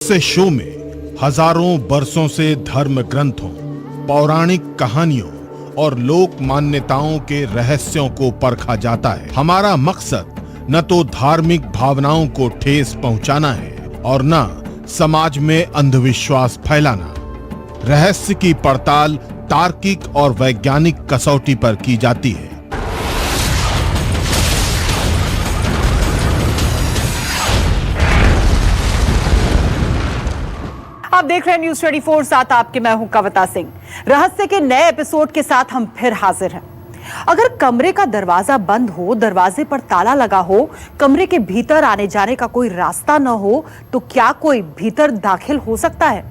से शो में हजारों बरसों से धर्म ग्रंथों, पौराणिक कहानियों और लोक मान्यताओं के रहस्यों को परखा जाता है। हमारा मकसद न तो धार्मिक भावनाओं को ठेस पहुंचाना है और न समाज में अंधविश्वास फैलाना। रहस्य की पड़ताल तार्किक और वैज्ञानिक कसौटी पर की जाती है। आप देख रहे हैं न्यूज़ 24, साथ आपके मैं हूं कविता सिंह। रहस्य के नए एपिसोड के साथ हम फिर हाजिर हैं। अगर कमरे का दरवाजा बंद हो, दरवाजे पर ताला लगा हो, कमरे के भीतर आने जाने का कोई रास्ता न हो, तो क्या कोई भीतर दाखिल हो सकता है?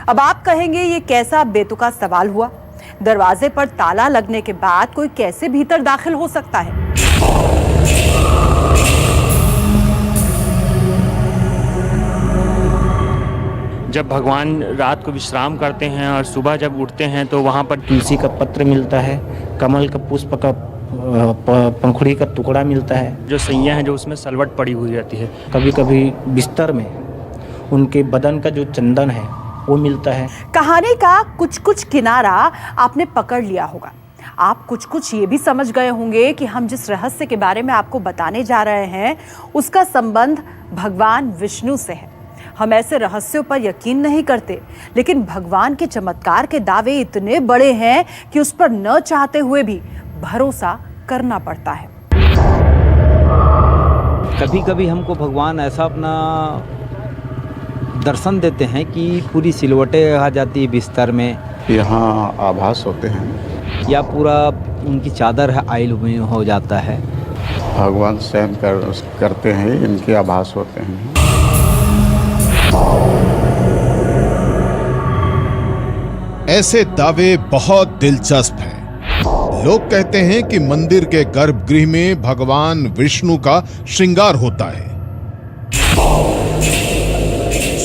अब आप कहेंगे ये कैसा बेतुका सवाल हुआ? दरवाजे पर ताला लगने के बाद कोई कैसे भीतर दाखिल हो सकता है? जब भगवान रात को विश्राम करते हैं और सुबह जब उठते हैं तो वहाँ पर तुलसी का पत्र मिलता है, कमल का पुष्प का पंखुड़ी का टुकड़ा मिलता है, जो सैया है जो उसमें सलवट पड़ी हुई रहती है। कभी कभी बिस्तर में उनके बदन का जो चंदन है वो मिलता है। कहानी का कुछ कुछ किनारा आपने पकड़ लिया होगा। आप कुछ कुछ ये भी समझ गए होंगे कि हम जिस रहस्य के बारे में आपको बताने जा रहे हैं उसका संबंध भगवान विष्णु से है। हम ऐसे रहस्यों पर यकीन नहीं करते, लेकिन भगवान के चमत्कार के दावे इतने बड़े हैं कि उस पर न चाहते हुए भी भरोसा करना पड़ता है। कभी कभी हमको भगवान ऐसा अपना दर्शन देते हैं कि पूरी सिलवटें आ जाती है बिस्तर में, यहाँ आभास होते हैं, या पूरा उनकी चादर है आइल में हो जाता है। भगवान स्वयं करते हैं, इनके आभास होते हैं। ऐसे दावे बहुत दिलचस्प हैं। लोग कहते हैं कि मंदिर के गर्भगृह में भगवान विष्णु का श्रृंगार होता है।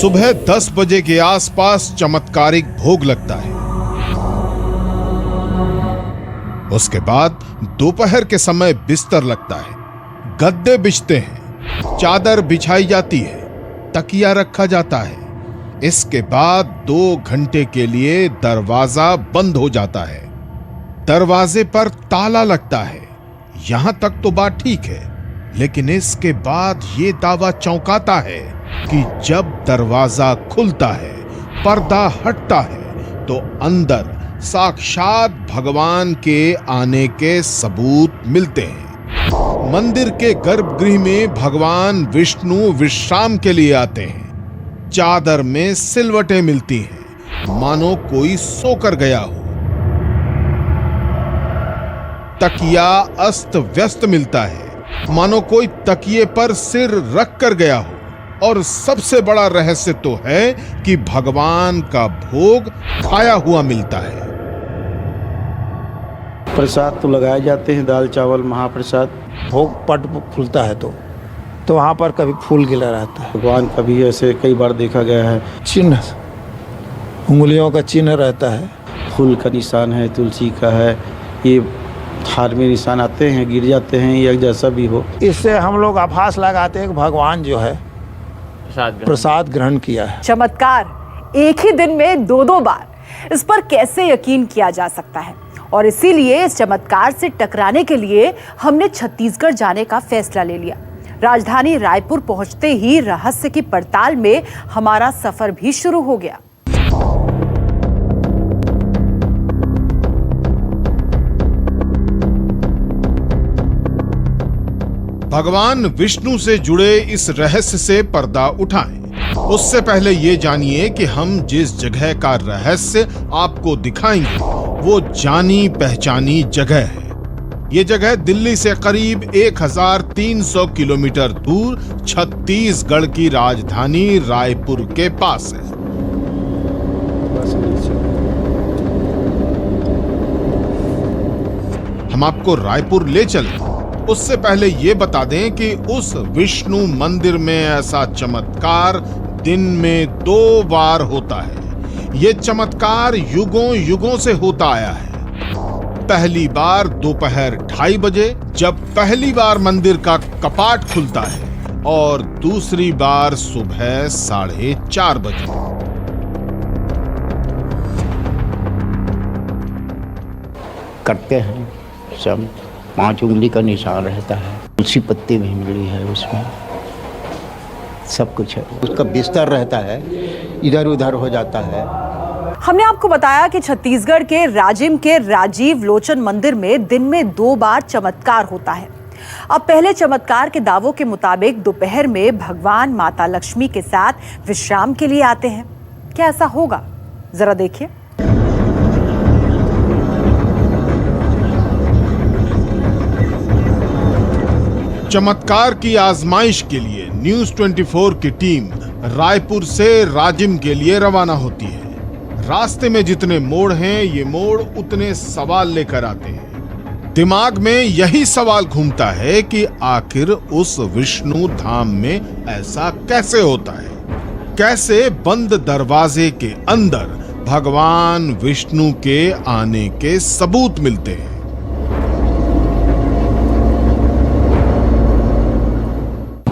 सुबह 10 बजे के आसपास चमत्कारिक भोग लगता है। उसके बाद दोपहर के समय बिस्तर लगता है, गद्दे बिछते हैं, चादर बिछाई जाती है, तकिया रखा जाता है। इसके बाद 2 घंटे के लिए दरवाजा बंद हो जाता है। दरवाजे पर ताला लगता है। यहां तक तो बात ठीक है, लेकिन इसके बाद ये दावा चौंकाता है कि जब दरवाजा खुलता है, पर्दा हटता है, तो अंदर साक्षात भगवान के आने के सबूत मिलते हैं। मंदिर के गर्भगृह में भगवान विष्णु विश्राम के लिए आते हैं। चादर में सिलवटें मिलती हैं, मानो कोई सोकर गया हो। तकिया अस्त व्यस्त मिलता है, मानो कोई तकिए पर सिर रख कर गया हो। और सबसे बड़ा रहस्य तो है कि भगवान का भोग खाया हुआ मिलता है। प्रसाद तो लगाए जाते हैं, दाल चावल महाप्रसाद। भोग पट खुलता है तो वहाँ पर कभी फूल गिला रहता है। भगवान का भी ऐसे कई बार देखा गया है, चिन्ह, उंगलियों का चिन्ह रहता है। फूल का निशान है, तुलसी का है, ये हार में निशान आते हैं, गिर जाते हैं, या जैसा भी हो। इससे हम लोग आभास लगाते हैं कि भगवान जो है प्रसाद ग्रहण किया है। चमत्कार एक ही दिन में 2-2 बार, इस पर कैसे यकीन किया जा सकता है? और इसीलिए इस चमत्कार से टकराने के लिए हमने छत्तीसगढ़ जाने का फैसला ले लिया। राजधानी रायपुर पहुंचते ही रहस्य की पड़ताल में हमारा सफर भी शुरू हो गया। भगवान विष्णु से जुड़े इस रहस्य से पर्दा उठाएं। उससे पहले ये जानिए कि हम जिस जगह का रहस्य आपको दिखाएंगे वो जानी पहचानी जगह है। ये जगह दिल्ली से करीब 1300 किलोमीटर दूर छत्तीसगढ़ की राजधानी रायपुर के पास है। हम आपको रायपुर ले चले, उससे पहले ये बता दें कि उस विष्णु मंदिर में ऐसा चमत्कार दिन में 2 बार होता है। ये चमत्कार युगों युगों से होता आया है। पहली बार दोपहर 2:30 बजे, जब पहली बार मंदिर का कपाट खुलता है और दूसरी बार सुबह 4:30 बजे। करते हैं सब, 5 उंगली का निशान रहता है, तुलसी पत्ती भी मिली है उसमें, सब कुछ है। उसका बिस्तर रहता है, इधर उधर हो जाता है। हमने आपको बताया कि छत्तीसगढ़ के राजिम के राजीव लोचन मंदिर में दिन में 2 बार चमत्कार होता है। अब पहले चमत्कार के दावों के मुताबिक दोपहर में भगवान माता लक्ष्मी के साथ विश्राम के लिए आते हैं। क्या ऐसा होगा? जरा देखिए। चमत्कार की आजमाइश के लिए न्यूज 24 की टीम रायपुर से राजिम के लिए रवाना होती है। रास्ते में जितने मोड़ हैं, ये मोड़ उतने सवाल लेकर आते हैं। दिमाग में यही सवाल घूमता है कि आखिर उस विष्णु धाम में ऐसा कैसे होता है? कैसे बंद दरवाजे के अंदर भगवान विष्णु के आने के सबूत मिलते हैं?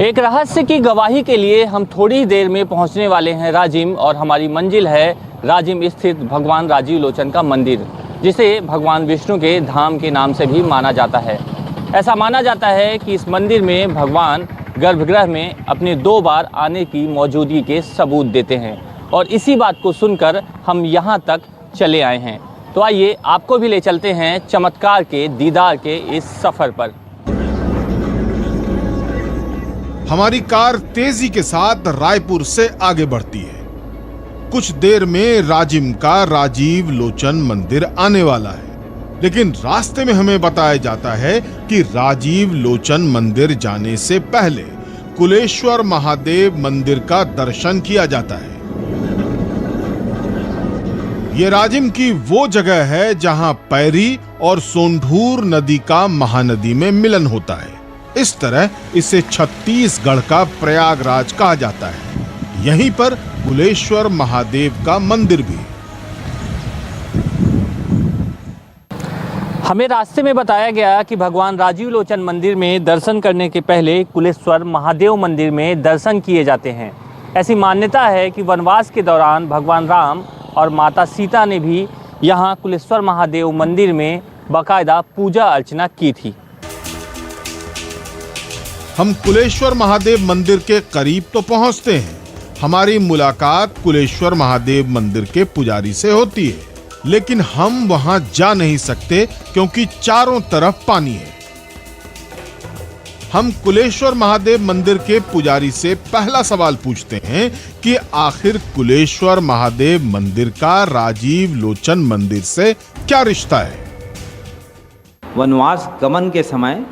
एक रहस्य की गवाही के लिए हम थोड़ी ही देर में पहुंचने वाले हैं राजिम, और हमारी मंजिल है राजिम स्थित भगवान राजीव लोचन का मंदिर, जिसे भगवान विष्णु के धाम के नाम से भी माना जाता है। ऐसा माना जाता है कि इस मंदिर में भगवान गर्भगृह में अपने 2 बार आने की मौजूदगी के सबूत देते हैं, और इसी बात को सुनकर हम यहाँ तक चले आए हैं। तो आइए आपको भी ले चलते हैं चमत्कार के दीदार के इस सफ़र पर। हमारी कार तेजी के साथ रायपुर से आगे बढ़ती है। कुछ देर में राजिम का राजीव लोचन मंदिर आने वाला है, लेकिन रास्ते में हमें बताया जाता है कि राजीव लोचन मंदिर जाने से पहले कुलेश्वर महादेव मंदिर का दर्शन किया जाता है। ये राजिम की वो जगह है जहां पैरी और सोंढूर नदी का महानदी में मिलन होता है। इस तरह इसे छत्तीसगढ़ का प्रयागराज कहा जाता है। यहीं पर कुलेश्वर महादेव का मंदिर भी है। हमें रास्ते में बताया गया कि भगवान राजीव लोचन मंदिर में दर्शन करने के पहले कुलेश्वर महादेव मंदिर में दर्शन किए जाते हैं। ऐसी मान्यता है कि वनवास के दौरान भगवान राम और माता सीता ने भी यहाँ कुलेश्वर महादेव मंदिर में बाकायदा पूजा अर्चना की थी। हम कुलेश्वर महादेव मंदिर के करीब तो पहुंचते हैं। हमारी मुलाकात कुलेश्वर महादेव मंदिर के पुजारी से होती है, लेकिन हम वहां जा नहीं सकते क्योंकि चारों तरफ पानी है। हम कुलेश्वर महादेव मंदिर के पुजारी से पहला सवाल पूछते हैं कि आखिर कुलेश्वर महादेव मंदिर का राजीव लोचन मंदिर से क्या रिश्ता है? वनवास गमन के समय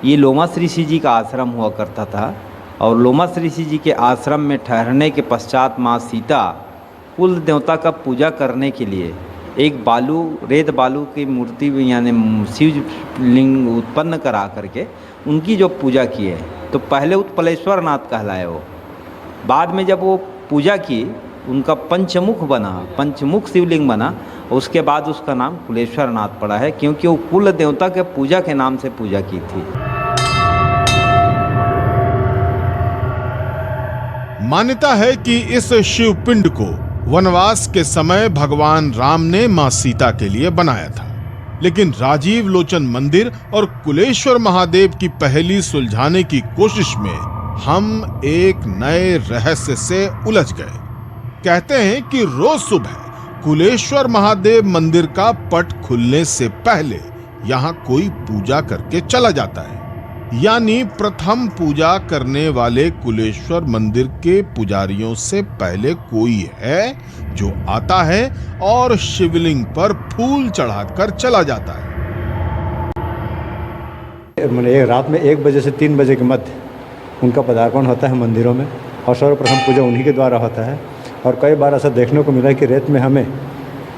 ये लोमस ऋषि जी का आश्रम हुआ करता था, और लोमस ऋषि जी के आश्रम में ठहरने के पश्चात माँ सीता कुल देवता का पूजा करने के लिए एक रेत बालू की मूर्ति यानी शिव लिंग उत्पन्न करा करके उनकी जो पूजा की है, तो पहले उत्पलेश्वर नाथ कहलाए वो। बाद में जब वो पूजा की, उनका पंचमुख शिवलिंग बना, उसके बाद उसका नाम कुलेश्वर नाथ पड़ा है, क्योंकि वो कुल देवता के पूजा के नाम से पूजा की थी। मान्यता है कि इस शिवपिंड को वनवास के समय भगवान राम ने मां सीता के लिए बनाया था, लेकिन राजीव लोचन मंदिर और कुलेश्वर महादेव की पहेली सुलझाने की कोशिश में हम एक नए रहस्य से उलझ गए। कहते हैं कि रोज सुबह कुलेश्वर महादेव मंदिर का पट खुलने से पहले यहाँ कोई पूजा करके चला जाता है, यानी प्रथम पूजा करने वाले कुलेश्वर मंदिर के पुजारियों से पहले कोई है जो आता है और शिवलिंग पर फूल चढ़ाकर चला जाता है। रात में 1 बजे से 3 बजे के मध्य उनका पदार्पण होता है मंदिरों में, और सर्वप्रथम पूजा उन्हीं के द्वारा होता है। और कई बार ऐसा देखने को मिला कि रेत में हमें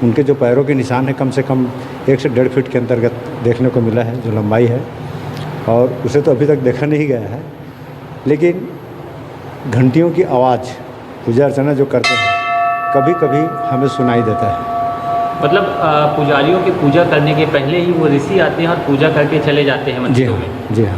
उनके जो पैरों के निशान है कम से कम 1 से 1.5 फीट के अंतर्गत देखने को मिला है, जो लंबाई है, और उसे तो अभी तक देखा नहीं गया है। लेकिन घंटियों की आवाज़ पूजा अर्चना जो करते हैं कभी कभी हमें सुनाई देता है। मतलब पुजारियों की पूजा करने के पहले ही वो ऋषि आते हैं और पूजा करके चले जाते हैं मंदिरों में? जी हाँ।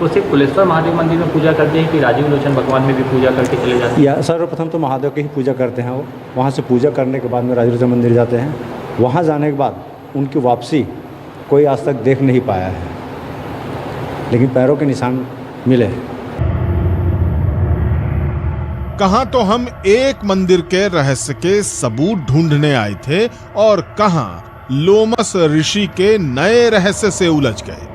तो सिर्फ कुलेश्वर महादेव मंदिर में पूजा करते हैं कि राजीव लोचन भगवान में भी पूजा करके चले जाते हैं? या सर्वप्रथम तो महादेव की ही पूजा करते हैं वो, वहाँ से पूजा करने के बाद में राजीव लोचन मंदिर जाते हैं। वहाँ जाने के बाद उनकी वापसी कोई आज तक देख नहीं पाया है, लेकिन पैरों के निशान मिले हैं। कहां तो हम एक मंदिर के रहस्य के सबूत ढूंढने आए थे और कहां लोमस ऋषि के नए रहस्य से उलझ गए।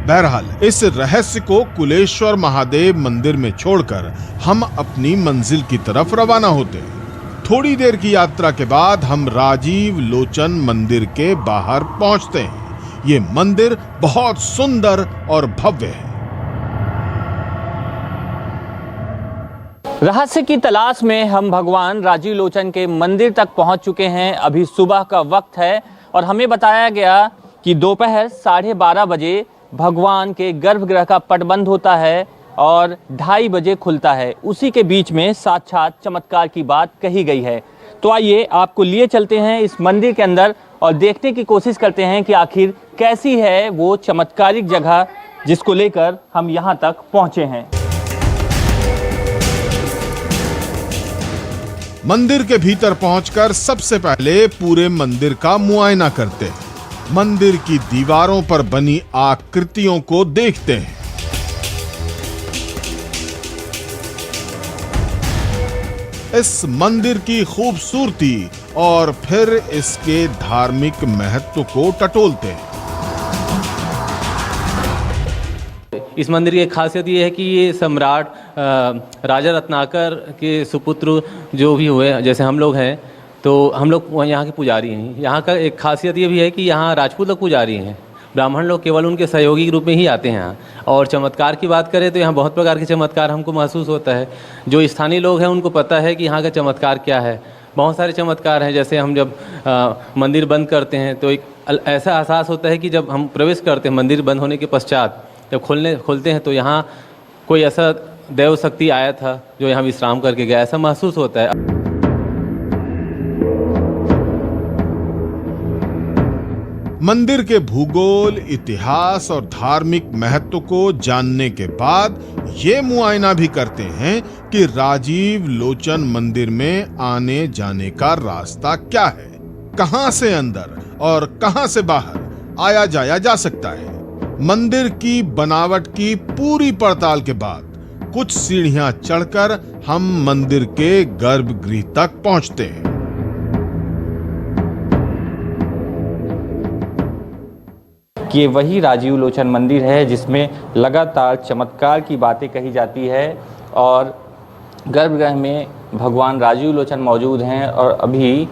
बहरहाल इस रहस्य को कुलेश्वर महादेव मंदिर में छोड़कर हम अपनी मंजिल की तरफ रवाना होते हैं। थोड़ी देर की यात्रा के बाद हम राजीव लोचन मंदिर के बाहर पहुंचते हैं। ये मंदिर बहुत सुंदर और भव्य है। रहस्य की तलाश में हम भगवान राजीव लोचन के मंदिर तक पहुंच चुके हैं। अभी सुबह का वक्त है और हमें बताया गया कि दोपहर 12:30 बजे भगवान के गर्भगृह का पट बंद होता है और 2:30 बजे खुलता है। उसी के बीच में साक्षात चमत्कार की बात कही गई है। तो आइए आपको लिए चलते हैं इस मंदिर के अंदर और देखने की कोशिश करते हैं कि आखिर कैसी है वो चमत्कारिक जगह जिसको लेकर हम यहाँ तक पहुँचे हैं। मंदिर के भीतर पहुंचकर सबसे पहले पूरे मंदिर का मुआयना करते हैं। मंदिर की दीवारों पर बनी आकृतियों को देखते हैं। इस मंदिर की खूबसूरती और फिर इसके धार्मिक महत्व को टटोलते हैं। इस मंदिर की खासियत ये है कि ये सम्राट राजा रत्नाकर के सुपुत्र जो भी हुए, जैसे हम लोग हैं तो हम लोग यहाँ के पुजारी हैं। यहाँ का एक खासियत ये भी है कि यहाँ राजपूत लोग पुजारी हैं, ब्राह्मण लोग केवल उनके सहयोगी के रूप में ही आते हैं यहाँ। और चमत्कार की बात करें तो यहाँ बहुत प्रकार के चमत्कार हमको महसूस होता है। जो स्थानीय लोग हैं उनको पता है कि यहाँ का चमत्कार क्या है। बहुत सारे चमत्कार हैं, जैसे हम जब मंदिर बंद करते हैं तो एक ऐसा एहसास होता है कि जब हम प्रवेश करते हैं मंदिर बंद होने के पश्चात, जब खोलते हैं तो यहाँ कोई ऐसा देव शक्ति आया था जो यहाँ विश्राम करके गया, ऐसा महसूस होता है। मंदिर के भूगोल, इतिहास और धार्मिक महत्व को जानने के बाद ये मुआयना भी करते हैं कि राजीव लोचन मंदिर में आने जाने का रास्ता क्या है, कहां से अंदर और कहां से बाहर आया जाया जा सकता है। मंदिर की बनावट की पूरी पड़ताल के बाद कुछ सीढ़ियां चढ़कर हम मंदिर के गर्भगृह तक पहुंचते हैं। कि वही राजीव लोचन मंदिर है जिसमें लगातार चमत्कार की बातें कही जाती है और गर्भगृह में भगवान राजीव लोचन मौजूद हैं और अभी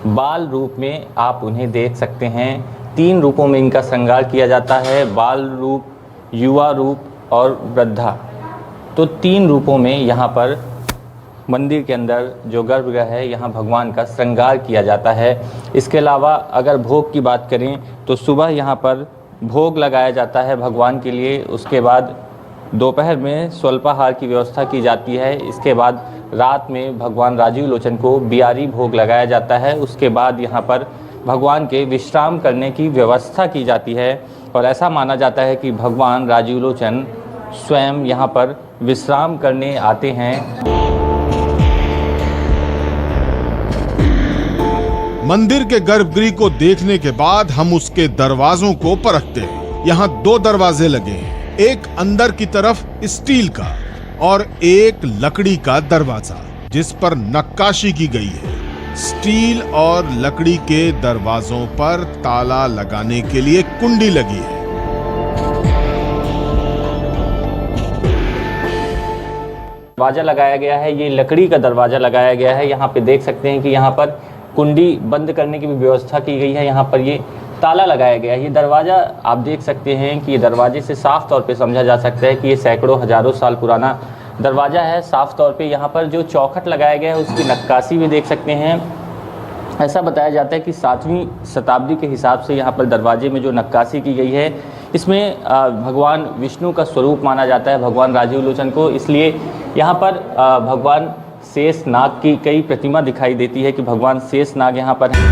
बाल रूप में आप उन्हें देख सकते हैं। 3 रूपों में इनका श्रृंगार किया जाता है, बाल रूप, युवा रूप और वृद्धा। तो 3 रूपों में यहाँ पर मंदिर के अंदर जो गर्भगृह है यहाँ भगवान का श्रृंगार किया जाता है। इसके अलावा अगर भोग की बात करें तो सुबह यहाँ पर भोग लगाया जाता है भगवान के लिए। उसके बाद दोपहर में स्वल्पाहार की व्यवस्था की जाती है। इसके बाद रात में भगवान राजीव लोचन को बियारी भोग लगाया जाता है। उसके बाद यहाँ पर भगवान के विश्राम करने की व्यवस्था की जाती है और ऐसा माना जाता है कि भगवान राजीव लोचन स्वयं यहाँ पर विश्राम करने आते हैं। मंदिर के गर्भगृह को देखने के बाद हम उसके दरवाजों को परखते हैं। यहाँ 2 दरवाजे लगे हैं, एक अंदर की तरफ स्टील का और एक लकड़ी का दरवाजा जिस पर नक्काशी की गई है। स्टील और लकड़ी के दरवाजों पर ताला लगाने के लिए कुंडी लगी है। दरवाजा लगाया गया है, ये लकड़ी का दरवाजा लगाया गया है। यहाँ पे देख सकते हैं कि यहाँ पर कुंडी बंद करने की भी व्यवस्था की गई है। यहाँ पर ये ताला लगाया गया है। ये दरवाज़ा आप देख सकते हैं कि ये दरवाजे से साफ तौर पे समझा जा सकता है कि ये सैकड़ों हजारों साल पुराना दरवाज़ा है। साफ तौर पे यहाँ पर जो चौखट लगाया गया है उसकी नक्काशी भी देख सकते हैं। ऐसा बताया जाता है कि 7वीं शताब्दी के हिसाब से यहाँ पर दरवाजे में जो नक्काशी की गई है इसमें भगवान विष्णु का स्वरूप माना जाता है, भगवान राजीव लोचन को। इसलिए यहाँ पर भगवान शेष नाग की कई प्रतिमा दिखाई देती है कि भगवान शेष नाग यहाँ पर है।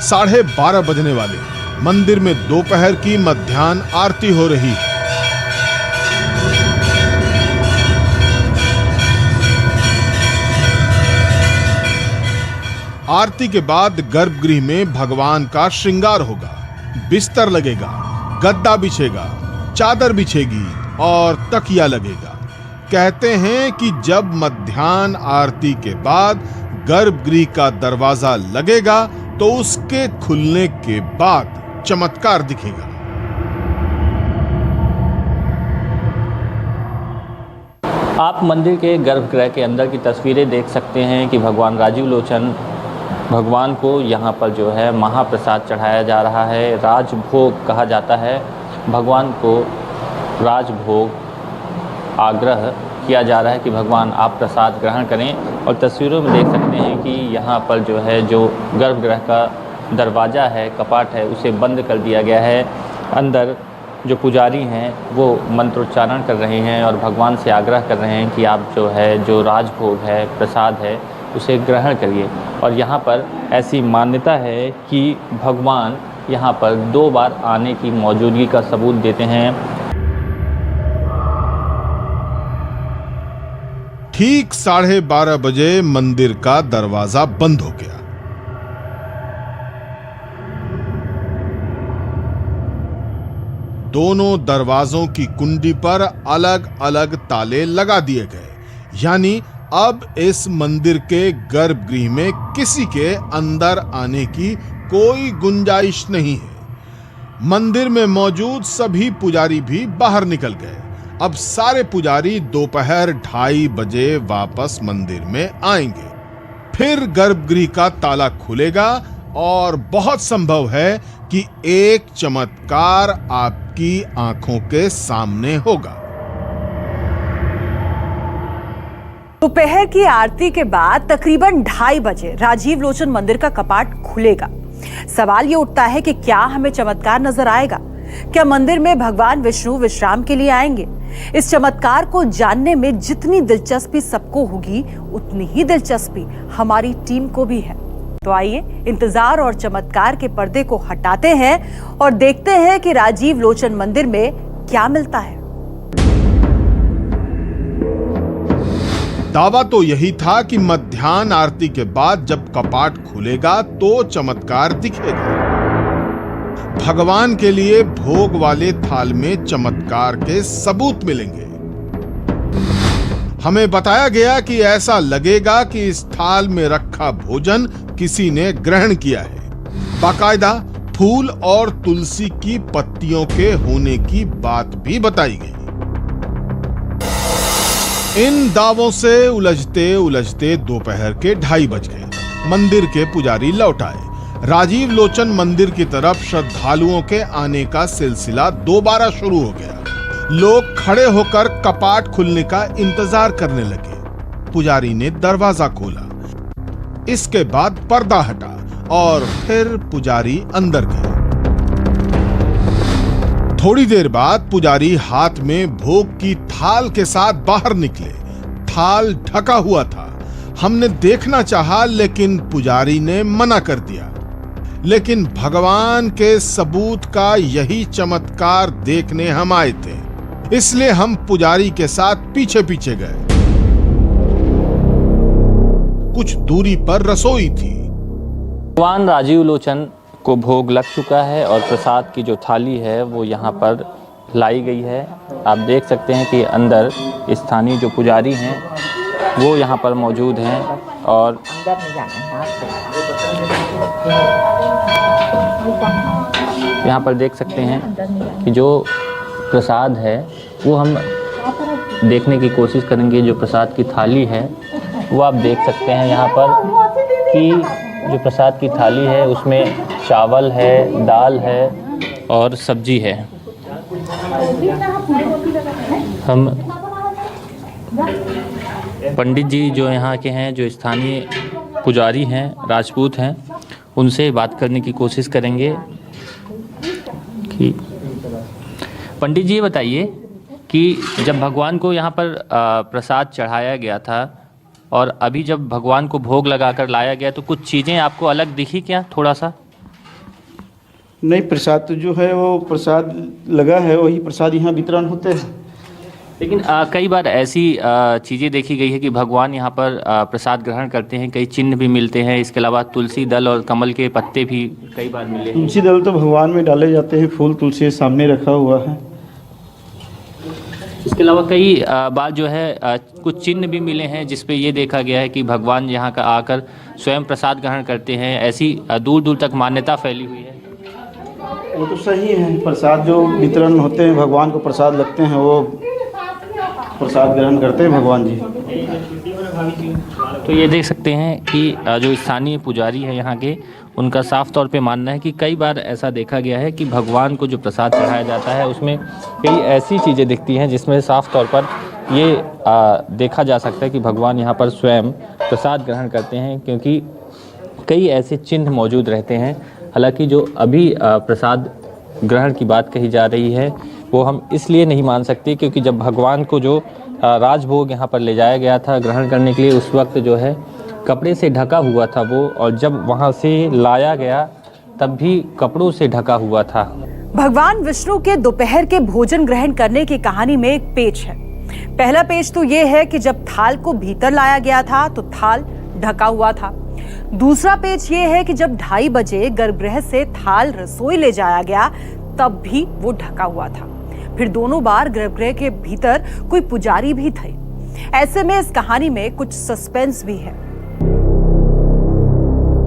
12:30 बजने वाले। मंदिर में दोपहर की मध्याह्न आरती हो रही है। आरती के बाद गर्भगृह में भगवान का श्रृंगार होगा। बिस्तर लगेगा, गद्दा बिछेगा, चादर बिछेगी और तकिया लगेगा। कहते हैं कि जब मध्याह्न आरती के बाद गर्भगृह का दरवाजा लगेगा तो उसके खुलने के बाद चमत्कार दिखेगा। आप मंदिर के गर्भगृह के अंदर की तस्वीरें देख सकते हैं कि भगवान राजीव लोचन भगवान को यहाँ पर जो है महाप्रसाद चढ़ाया जा रहा है। राजभोग कहा जाता है। भगवान को राजभोग आग्रह किया जा रहा है कि भगवान आप प्रसाद ग्रहण करें। और तस्वीरों में देख सकते हैं कि यहाँ पर जो है जो गर्भगृह का दरवाज़ा है, कपाट है, उसे बंद कर दिया गया है। अंदर जो पुजारी हैं वो मंत्रोच्चारण कर रहे हैं और भगवान से आग्रह कर रहे हैं कि आप जो है जो राजभोग है, प्रसाद है, उसे ग्रहण करिए। और यहाँ पर ऐसी मान्यता है कि भगवान यहाँ पर 2 बार आने की मौजूदगी का सबूत देते हैं। ठीक 12:30 बजे मंदिर का दरवाजा बंद हो गया। दोनों दरवाजों की कुंडी पर अलग अलग ताले लगा दिए गए, यानी अब इस मंदिर के गर्भगृह में किसी के अंदर आने की कोई गुंजाइश नहीं है। मंदिर में मौजूद सभी पुजारी भी बाहर निकल गए। अब सारे पुजारी दोपहर 2:30 बजे वापस मंदिर में आएंगे। फिर गर्भगृह का ताला खुलेगा और बहुत संभव है कि एक चमत्कार आपकी आंखों के सामने होगा। दोपहर की आरती के बाद तकरीबन 2:30 बजे राजीव लोचन मंदिर का कपाट खुलेगा। सवाल ये उठता है कि क्या हमें चमत्कार नजर आएगा? क्या मंदिर में भगवान विष्णु विश्राम के लिए आएंगे? इस चमत्कार को जानने में जितनी दिलचस्पी सबको होगी, उतनी ही दिलचस्पी हमारी टीम को भी है। तो आइए इंतजार और चमत्कार के पर्दे को हटाते हैं और देखते हैं कि राजीव लोचन मंदिर में क्या मिलता है। दावा तो यही था कि मध्याह्न आरती के बाद जब कपाट खुलेगा तो चमत्कार दिखेगा। भगवान के लिए भोग वाले थाल में चमत्कार के सबूत मिलेंगे। हमें बताया गया कि ऐसा लगेगा कि इस थाल में रखा भोजन किसी ने ग्रहण किया है। बाकायदा फूल और तुलसी की पत्तियों के होने की बात भी बताई गई। इन दावों से उलझते उलझते दोपहर के 2:30 बज गए। मंदिर के पुजारी लौट आए। राजीव लोचन मंदिर की तरफ श्रद्धालुओं के आने का सिलसिला दोबारा शुरू हो गया। लोग खड़े होकर कपाट खुलने का इंतजार करने लगे। पुजारी ने दरवाजा खोला। इसके बाद पर्दा हटा और फिर पुजारी अंदर गए। थोड़ी देर बाद पुजारी हाथ में भोग की थाल के साथ बाहर निकले। थाल ढका हुआ था। हमने देखना चाहा लेकिन पुजारी ने मना कर दिया। लेकिन भगवान के सबूत का यही चमत्कार देखने हम आए थे, इसलिए हम पुजारी के साथ पीछे पीछे गए। कुछ दूरी पर रसोई थी। भगवान राजीव लोचन को भोग लग चुका है और प्रसाद की जो थाली है वो यहाँ पर लाई गई है। आप देख सकते हैं कि अंदर स्थानीय जो पुजारी हैं वो यहाँ पर मौजूद हैं और यहाँ पर देख सकते हैं कि जो प्रसाद है वो हम देखने की कोशिश करेंगे। जो प्रसाद की थाली है वो आप देख सकते हैं यहाँ पर कि जो प्रसाद की थाली है उसमें चावल है, दाल है और सब्जी है। हम पंडित जी जो यहाँ के हैं, जो स्थानीय पुजारी हैं, राजपूत हैं, उनसे बात करने की कोशिश करेंगे कि पंडित जी ये बताइए कि जब भगवान को यहाँ पर प्रसाद चढ़ाया गया था और अभी जब भगवान को भोग लगाकर लाया गया तो कुछ चीज़ें आपको अलग दिखी क्या? थोड़ा सा नहीं, प्रसाद तो जो है वो प्रसाद लगा है, वही प्रसाद यहाँ वितरण होते हैं। लेकिन कई बार ऐसी चीज़ें देखी गई है कि भगवान यहाँ पर प्रसाद ग्रहण करते हैं, कई चिन्ह भी मिलते हैं, इसके अलावा तुलसी दल और कमल के पत्ते भी कई बार मिले हैं। तुलसी दल तो भगवान में डाले जाते हैं, फूल तुलसी सामने रखा हुआ है। इसके अलावा कई बार जो है कुछ चिन्ह भी मिले हैं जिसपे ये देखा गया है कि भगवान यहाँ का आकर स्वयं प्रसाद ग्रहण करते हैं। ऐसी दूर दूर तक मान्यता फैली हुई है। वो तो सही है, प्रसाद जो वितरण होते हैं, भगवान को प्रसाद लगते हैं, वो प्रसाद ग्रहण करते हैं भगवान जी। तो ये देख सकते हैं कि जो स्थानीय पुजारी है यहाँ के, उनका साफ तौर पे मानना है कि कई बार ऐसा देखा गया है कि भगवान को जो प्रसाद चढ़ाया जाता है उसमें कई ऐसी चीज़ें दिखती हैं जिसमें साफ तौर पर ये देखा जा सकता है कि भगवान यहाँ पर स्वयं प्रसाद ग्रहण करते हैं, क्योंकि कई ऐसे चिन्ह मौजूद रहते हैं। हालांकि जो अभी प्रसाद ग्रहण की बात कही जा रही है वो हम इसलिए नहीं मान सकते क्योंकि जब भगवान को जो राजभोग यहाँ पर ले जाया गया था ग्रहण करने के लिए, उस वक्त जो है कपड़े से ढका हुआ था वो, और जब वहाँ से लाया गया तब भी कपड़ों से ढका हुआ था। भगवान विष्णु के दोपहर के भोजन ग्रहण करने की कहानी में एक पेच है। पहला पेच तो ये है कि जब थाल को भीतर लाया गया था तो थाल ढका हुआ था। दूसरा पेच ये है कि जब 2:30 बजे गर्भगृह से थाल रसोई ले जाया गया तब भी वो ढका हुआ था। फिर दोनों बार गर्भगृह के भीतर कोई पुजारी भी थे। ऐसे में इस कहानी में कुछ सस्पेंस भी है।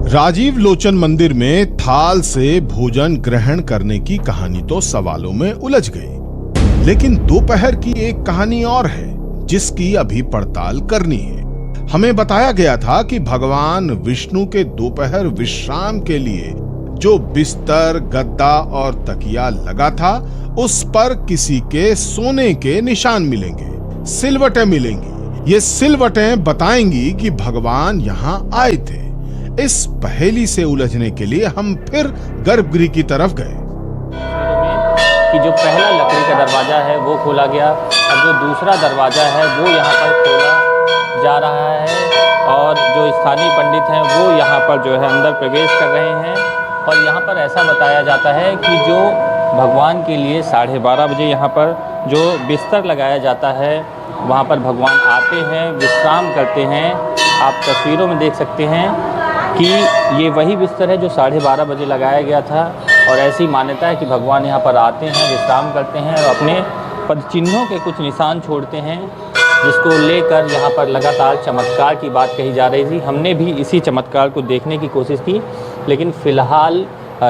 राजीव लोचन मंदिर में थाल से भोजन ग्रहण करने की कहानी तो सवालों में उलझ गई, लेकिन दोपहर की एक कहानी और है जिसकी अभी पड़ताल करनी है। हमें बताया गया था कि भगवान विष्णु के दोपहर विश्राम के लिए जो बिस्तर, गद्दा और तकिया लगा था उस पर किसी के सोने के निशान मिलेंगे, सिलवटें मिलेंगी। ये सिलवटें बताएंगी कि भगवान यहाँ आए थे। इस पहेली से उलझने के लिए हम फिर गर्भगृह की तरफ गए। कि जो पहला लकड़ी का दरवाजा है वो खोला गया और जो दूसरा दरवाजा है वो यहाँ पर खोला जा रहा है, और जो स्थानीय पंडित हैं वो यहाँ पर जो है अंदर प्रवेश कर रहे हैं। और यहाँ पर ऐसा बताया जाता है कि जो भगवान के लिए 12:30 बजे यहाँ पर जो बिस्तर लगाया जाता है वहाँ पर भगवान आते हैं, विश्राम करते हैं। आप तस्वीरों में देख सकते हैं कि ये वही बिस्तर है जो 12:30 बजे लगाया गया था, और ऐसी मान्यता है कि भगवान यहाँ पर आते हैं, विश्राम करते हैं और अपने पदचिन्हों के कुछ निशान छोड़ते हैं, जिसको लेकर यहाँ पर लगातार चमत्कार की बात कही जा रही थी। हमने भी इसी चमत्कार को देखने की कोशिश की, लेकिन फ़िलहाल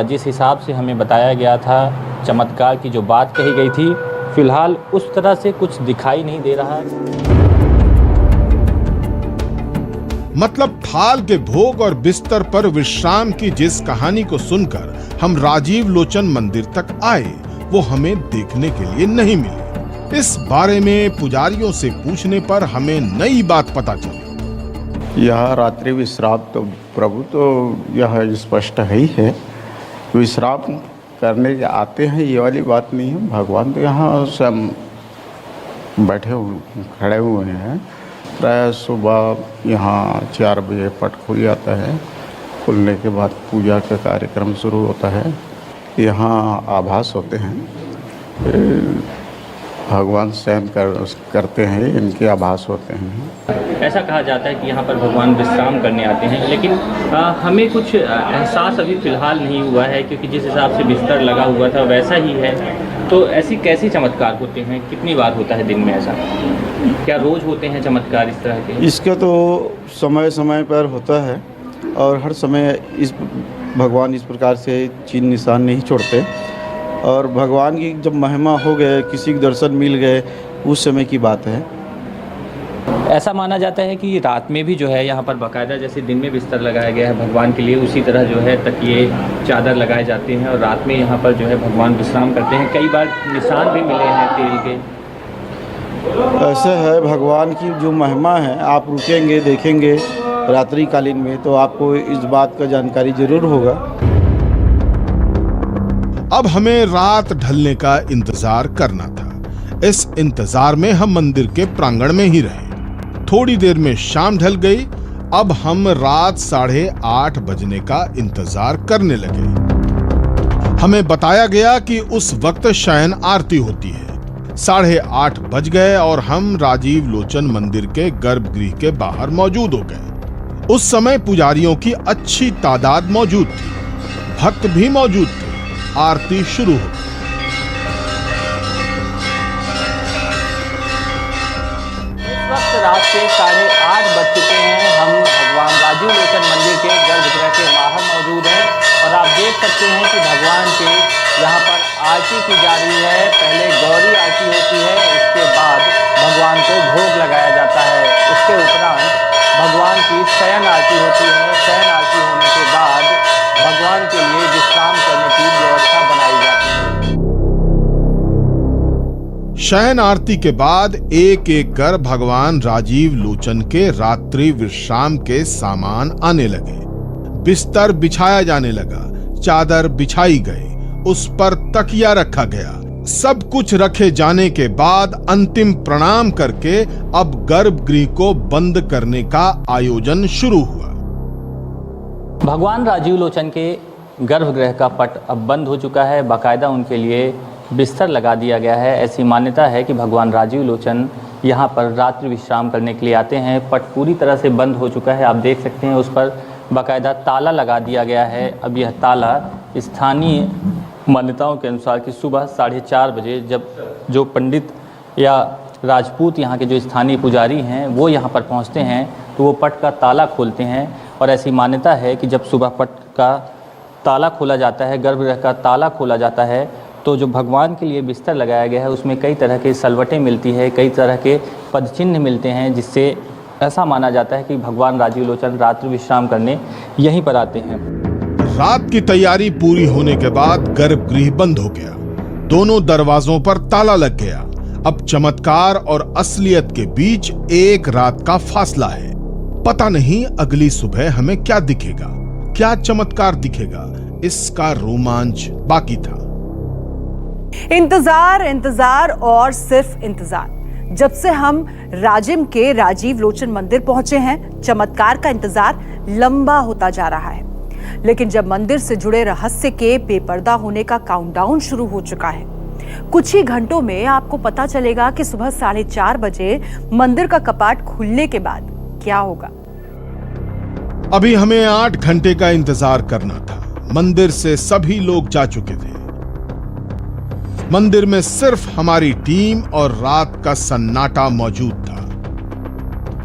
जिस हिसाब से हमें बताया गया था, चमत्कार की जो बात कही गई थी, फ़िलहाल उस तरह से कुछ दिखाई नहीं दे रहा। मतलब थाल के भोग और बिस्तर पर विश्राम की जिस कहानी को सुनकर हम राजीव लोचन मंदिर तक आए वो हमें देखने के लिए नहीं मिली। इस बारे में पुजारियों से पूछने पर हमें नई बात पता चली। यह रात्रि विश्राम तो प्रभु तो यह स्पष्ट है ही है, विश्राम करने आते हैं, ये वाली बात नहीं है। भगवान तो यहाँ सब बैठे हुए खड़े हुए हैं। प्राय सुबह यहाँ 4 बजे पट खुल जाता है, खुलने के बाद पूजा का कार्यक्रम शुरू होता है। यहाँ आभास होते हैं, भगवान स्वयं करते हैं, इनके आभास होते हैं। ऐसा कहा जाता है कि यहाँ पर भगवान विश्राम करने आते हैं, लेकिन हमें कुछ एहसास अभी फ़िलहाल नहीं हुआ है, क्योंकि जिस हिसाब से बिस्तर लगा हुआ था वैसा ही है। तो ऐसी कैसे चमत्कार होते हैं, कितनी बार होता है दिन में ऐसा? क्या रोज़ होते हैं चमत्कार इस तरह के? इसका तो समय समय पर होता है, और हर समय इस भगवान इस प्रकार से चिन्ह निशान नहीं छोड़ते। और भगवान की जब महिमा हो गए, किसी के दर्शन मिल गए, उस समय की बात है। ऐसा माना जाता है कि रात में भी जो है यहाँ पर बाकायदा जैसे दिन में बिस्तर लगाया गया है भगवान के लिए, उसी तरह जो है तकिए, चादर लगाए जाते हैं, और रात में यहाँ पर जो है भगवान विश्राम करते हैं। कई बार निशान भी मिले हैं तेल के। ऐसा है, भगवान की जो महिमा है, आप रुकेंगे देखेंगे रात्रि कालीन में तो आपको इस बात का जानकारी जरूर होगा। अब हमें रात ढलने का इंतजार करना था। इस इंतजार में हम मंदिर के प्रांगण में ही रहे। थोड़ी देर में शाम ढल गई। अब हम रात 8:30 बजने का इंतजार करने लगे। हमें बताया गया कि उस वक्त शयन आरती होती है। 8:30 बज गए और हम राजीव लोचन मंदिर के गर्भगृह के बाहर मौजूद हो गए। उस समय पुजारियों की अच्छी तादाद मौजूद थी, भक्त भी मौजूद थे। आरती शुरू हो गई। इस वक्त रात के 8:30 बज चुके हैं। हम भगवान राजीव लोचन मंदिर के गर्भगृह के बाहर मौजूद हैं और आप देख सकते हैं कि भगवान के यहाँ पर आरती की जा रही है। पहले गौरी आरती होती है, इसके बाद भगवान को भोग लगाया जाता है। उसके उपरांत भगवान की शयन आरती होती है। शयन आरती होने के बाद भगवान के लिए विश्राम करने की व्यवस्था बनाई जाती है। शयन आरती के बाद एक एक कर भगवान राजीव लोचन के रात्रि विश्राम के सामान आने लगे। बिस्तर बिछाया जाने लगा, चादर बिछाई गई, उस पर तकिया रखा गया। सब कुछ रखे जाने के बाद अंतिम प्रणाम करके अब गर्भगृह को बंद करने का आयोजन शुरू हुआ। भगवान राजीव लोचन के गर्भगृह का पट अब बंद हो चुका है। बाकायदा उनके लिए बिस्तर लगा दिया गया है। ऐसी मान्यता है कि भगवान राजीव लोचन यहाँ पर रात्रि विश्राम करने के लिए आते हैं। पट पूरी तरह से बंद हो चुका है। आप देख सकते हैं उस पर बाकायदा ताला लगा दिया गया है। अब यह ताला स्थानीय मान्यताओं के अनुसार कि सुबह 4:30 बजे जब जो पंडित या राजपूत यहाँ के जो स्थानीय पुजारी हैं वो यहाँ पर पहुँचते हैं तो वो पट का ताला खोलते हैं। और ऐसी मान्यता है कि जब सुबह पट का ताला खोला जाता है, गर्भगृह का ताला खोला जाता है, तो जो भगवान के लिए बिस्तर लगाया गया है उसमें कई तरह के सलवटें मिलती है, कई तरह के पदचिन्ह मिलते हैं, जिससे ऐसा माना जाता है कि भगवान राजीव लोचन रात्रि विश्राम करने यहीं पर आते हैं। रात की तैयारी पूरी होने के बाद गर्भगृह बंद हो गया। दोनों दरवाजों पर ताला लग गया। अब चमत्कार और असलियत के बीच एक रात का फासला है। पता नहीं अगली सुबह हमें क्या दिखेगा, क्या चमत्कार दिखेगा। इसका रोमांच बाकी था। इंतजार, इंतजार और सिर्फ इंतजार। जब से हम राजिम के राजीव लोचन मंदिर पहुंचे हैं, चमत्कार का इंतजार लंबा होता जा रहा है। लेकिन जब मंदिर से जुड़े रहस्य के बेपर्दा होने का काउंटडाउन शुरू हो चुका है, कुछ ही घंटों में आपको पता चलेगा कि सुबह 4:30 बजे मंदिर का कपाट खुलने के बाद क्या होगा। अभी हमें 8 घंटे का इंतजार करना था। मंदिर से सभी लोग जा चुके थे। मंदिर में सिर्फ हमारी टीम और रात का सन्नाटा मौजूद था।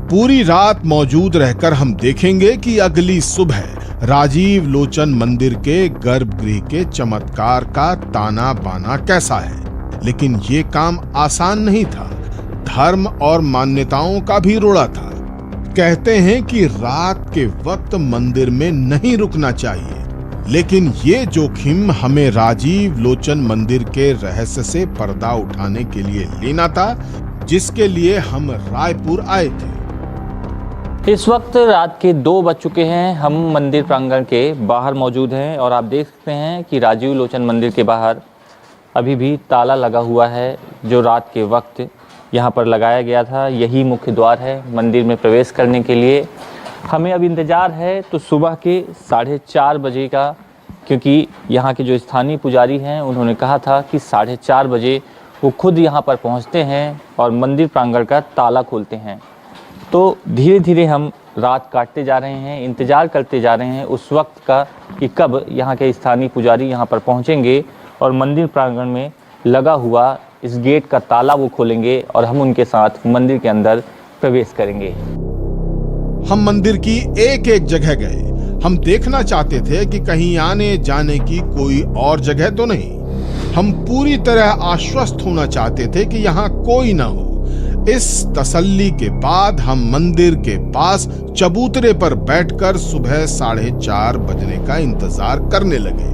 पूरी रात मौजूद रहकर हम देखेंगे कि अगली सुबह राजीव लोचन मंदिर के गर्भगृह के चमत्कार का ताना बाना कैसा है। लेकिन ये काम आसान नहीं था। धर्म और मान्यताओं का भी रोड़ा था। कहते हैं कि रात के वक्त मंदिर में नहीं रुकना चाहिए, लेकिन ये जोखिम हमें राजीव लोचन मंदिर के रहस्य से पर्दा उठाने के लिए लेना था, जिसके लिए हम रायपुर आए थे। इस वक्त रात के 2 बज चुके हैं। हम मंदिर प्रांगण के बाहर मौजूद हैं और आप देख सकते हैं कि राजीव लोचन मंदिर के बाहर अभी भी ताला लगा हुआ है, जो रात के वक्त यहाँ पर लगाया गया था। यही मुख्य द्वार है मंदिर में प्रवेश करने के लिए। हमें अब इंतज़ार है तो सुबह के 4:30 बजे का, क्योंकि यहाँ के जो स्थानीय पुजारी हैं उन्होंने कहा था कि 4:30 बजे वो खुद यहाँ पर पहुँचते हैं और मंदिर प्रांगण का ताला खोलते हैं। तो धीरे धीरे हम रात काटते जा रहे हैं, इंतज़ार करते जा रहे हैं उस वक्त का कि कब यहाँ के स्थानीय पुजारी यहाँ पर पहुँचेंगे और मंदिर प्रांगण में लगा हुआ इस गेट का ताला वो खोलेंगे और हम उनके साथ मंदिर के अंदर प्रवेश करेंगे। हम मंदिर की एक एक जगह गए। हम देखना चाहते थे कि कहीं आने जाने की कोई और जगह तो नहीं। हम पूरी तरह आश्वस्त होना चाहते थे कि यहाँ कोई ना हो। इस तसल्ली के बाद हम मंदिर के पास चबूतरे पर बैठकर सुबह 4:30 बजने का इंतजार करने लगे।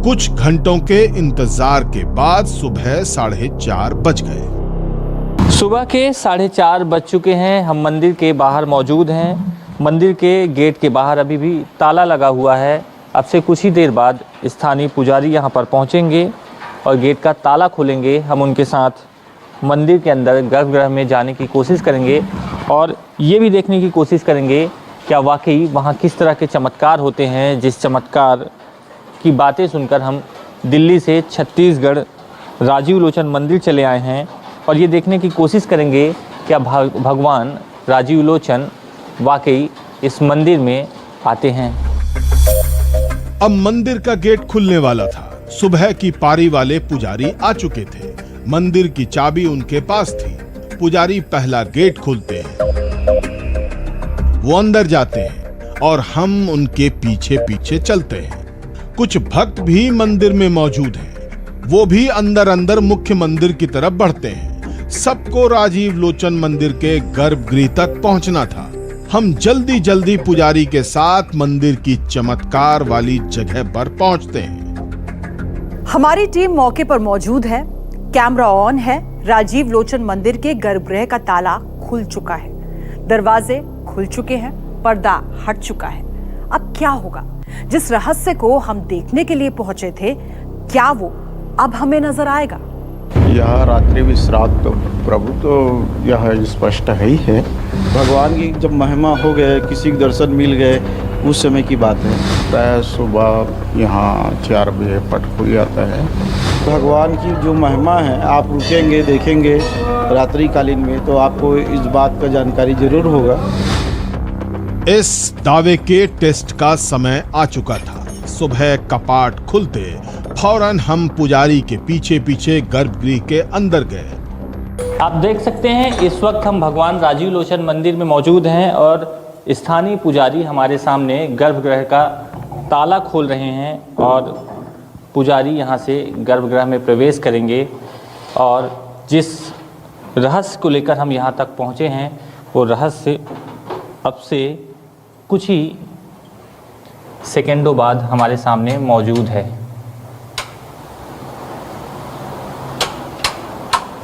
कुछ घंटों के इंतजार के बाद सुबह 4:30 बज गए। सुबह के 4:30 बज चुके हैं। हम मंदिर के बाहर मौजूद हैं। मंदिर के गेट के बाहर अभी भी ताला लगा हुआ है। अब से कुछ ही देर बाद स्थानीय पुजारी यहाँ पर पहुँचेंगे और गेट का ताला खोलेंगे। हम उनके साथ मंदिर के अंदर गर्भगृह में जाने की कोशिश करेंगे और ये भी देखने की कोशिश करेंगे क्या वाकई वहाँ किस तरह के चमत्कार होते हैं, जिस चमत्कार की बातें सुनकर हम दिल्ली से छत्तीसगढ़ राजीव लोचन मंदिर चले आए हैं और ये देखने की कोशिश करेंगे क्या भगवान राजीव लोचन वाकई इस मंदिर में आते हैं। अब मंदिर का गेट खुलने वाला था। सुबह की पारी वाले पुजारी आ चुके थे। मंदिर की चाबी उनके पास थी। पुजारी पहला गेट खोलते हैं, वो अंदर जाते हैं और हम उनके पीछे पीछे चलते हैं। कुछ भक्त भी मंदिर में मौजूद हैं, वो भी अंदर अंदर मुख्य मंदिर की तरफ बढ़ते हैं। सबको राजीव लोचन मंदिर के गर्भगृह तक पहुंचना था। हम जल्दी जल्दी पुजारी के साथ मंदिर की चमत्कार वाली जगह पर पहुंचते हैं। हमारी टीम मौके पर मौजूद है, कैमरा ऑन है। राजीव लोचन मंदिर के गर्भगृह का ताला खुल चुका है, दरवाजे खुल चुके हैं, पर्दा हट चुका है। अब क्या होगा? जिस रहस्य को हम देखने के लिए पहुंचे थे, क्या वो अब हमें नजर आएगा? यह रात्रि विश्राम तो प्रभु तो यह स्पष्ट है ही है। भगवान की जब महिमा हो गए, किसी के दर्शन मिल गए, उस समय की बात है। प्राय सुबह यहाँ 4 बजे पट खुल जाता है। भगवान की जो महिमा है, आप रुकेंगे देखेंगे रात्रिकालीन में तो आपको इस बात का जानकारी जरूर होगा। इस दावे के टेस्ट का समय आ चुका था। सुबह कपाट खुलते फौरन हम पुजारी के पीछे पीछे गर्भगृह के अंदर गए। आप देख सकते हैं इस वक्त हम भगवान राजीव लोचन मंदिर में मौजूद हैं और स्थानीय पुजारी हमारे सामने गर्भगृह का ताला खोल रहे हैं और पुजारी यहां से गर्भगृह में प्रवेश करेंगे और जिस रहस्य को लेकर हम यहां तक पहुंचे हैं वो रहस्य अब से कुछ ही सेकेंडों बाद हमारे सामने मौजूद है।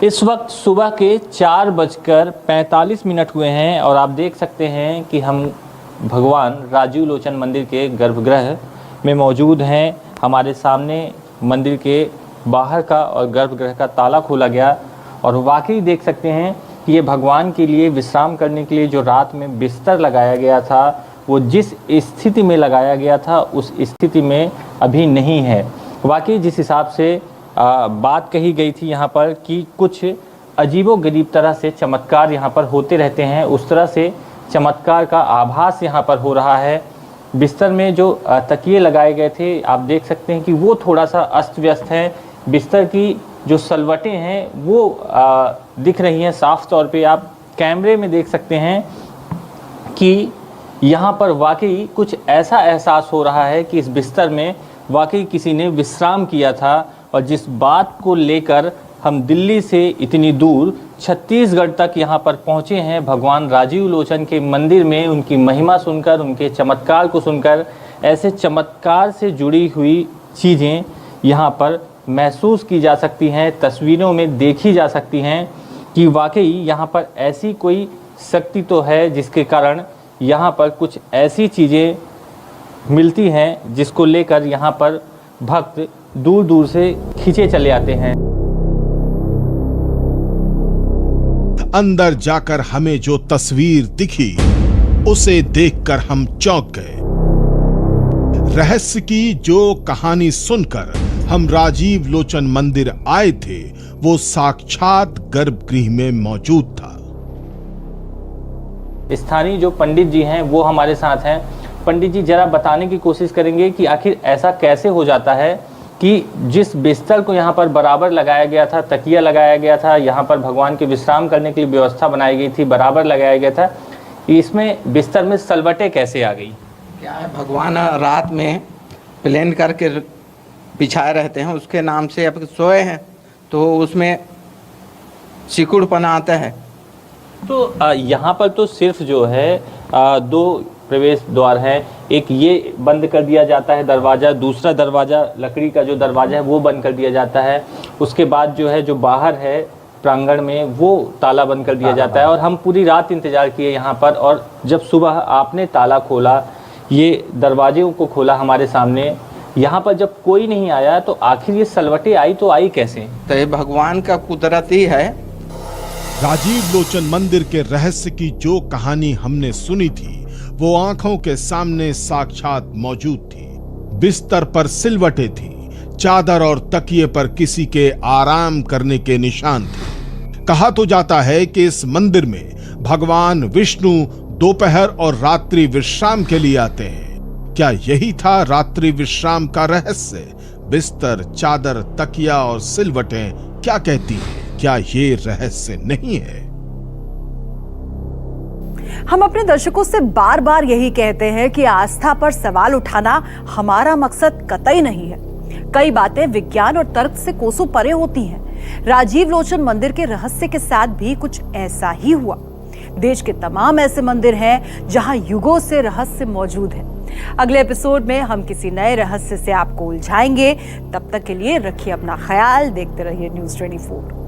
इस वक्त सुबह के 4:45 हुए हैं और आप देख सकते हैं कि हम भगवान राजीव लोचन मंदिर के गर्भगृह में मौजूद हैं। हमारे सामने मंदिर के बाहर का और गर्भगृह का ताला खोला गया और वाकई देख सकते हैं कि ये भगवान के लिए विश्राम करने के लिए जो रात में बिस्तर लगाया गया था वो जिस स्थिति में लगाया गया था उस स्थिति में अभी नहीं है। वाकई जिस हिसाब से बात कही गई थी यहाँ पर कि कुछ अजीबोगरीब तरह से चमत्कार यहाँ पर होते रहते हैं, उस तरह से चमत्कार का आभास यहाँ पर हो रहा है। बिस्तर में जो तकिए लगाए गए थे आप देख सकते हैं कि वो थोड़ा सा अस्त व्यस्त है। बिस्तर की जो सलवटें हैं वो दिख रही हैं साफ तौर पे। आप कैमरे में देख सकते हैं कि यहाँ पर वाकई कुछ ऐसा एहसास हो रहा है कि इस बिस्तर में वाकई किसी ने विश्राम किया था। और जिस बात को लेकर हम दिल्ली से इतनी दूर छत्तीसगढ़ तक यहाँ पर पहुँचे हैं, भगवान राजीव लोचन के मंदिर में उनकी महिमा सुनकर, उनके चमत्कार को सुनकर, ऐसे चमत्कार से जुड़ी हुई चीज़ें यहाँ पर महसूस की जा सकती हैं, तस्वीरों में देखी जा सकती हैं कि वाकई यहाँ पर ऐसी कोई शक्ति तो है जिसके कारण यहाँ पर कुछ ऐसी चीज़ें मिलती हैं जिसको लेकर यहाँ पर भक्त दूर दूर से खींचे चले आते हैं। अंदर जाकर हमें जो तस्वीर दिखी उसे देखकर हम चौंक गए। रहस्य की जो कहानी सुनकर हम राजीव लोचन मंदिर आए थे वो साक्षात गर्भगृह में मौजूद था। स्थानीय जो पंडित जी हैं वो हमारे साथ हैं। पंडित जी जरा बताने की कोशिश करेंगे कि आखिर ऐसा कैसे हो जाता है कि जिस बिस्तर को यहाँ पर बराबर लगाया गया था, तकिया लगाया गया था, यहाँ पर भगवान के विश्राम करने के लिए व्यवस्था बनाई गई थी, बराबर लगाया गया था, इसमें बिस्तर में सलवटें कैसे आ गई? क्या है, भगवान रात में प्लेन करके बिछाए रहते हैं, उसके नाम से अब सोए हैं तो उसमें सिकुड़पना आता है। तो यहाँ पर तो सिर्फ जो है 2 प्रवेश द्वार है। एक ये बंद कर दिया जाता है दरवाज़ा, दूसरा दरवाज़ा लकड़ी का जो दरवाज़ा है वो बंद कर दिया जाता है। उसके बाद जो है जो बाहर है प्रांगण में वो ताला बंद कर दिया जाता है। और हम पूरी रात इंतज़ार किए यहाँ पर और जब सुबह आपने ताला खोला, ये दरवाजे को खोला हमारे सामने, यहाँ पर जब कोई नहीं आया तो आखिर ये सलवटें आई तो आई कैसे? तो ये भगवान का कुदरत ही है। राजीव लोचन मंदिर के रहस्य की जो कहानी हमने सुनी थी वो आंखों के सामने साक्षात मौजूद थी। बिस्तर पर सिलवटें थी, चादर और तकिए पर किसी के आराम करने के निशान थे। कहा तो जाता है कि इस मंदिर में भगवान विष्णु दोपहर और रात्रि विश्राम के लिए आते हैं। क्या यही था रात्रि विश्राम का रहस्य? बिस्तर, चादर, तकिया और सिलवटें क्या कहती हैं? क्या ये रहस्य नहीं है? हम अपने दर्शकों से बार बार यही कहते हैं कि आस्था पर सवाल उठाना हमारा मकसद कतई नहीं है। कई बातें विज्ञान और तर्क से कोसों परे होती हैं। राजीव लोचन मंदिर के रहस्य के साथ भी कुछ ऐसा ही हुआ। देश के तमाम ऐसे मंदिर हैं जहां युगों से रहस्य मौजूद है। अगले एपिसोड में हम किसी नए रहस्य से आपको उलझाएंगे। तब तक के लिए रखिए अपना ख्याल। देखते रहिए न्यूज़ 24।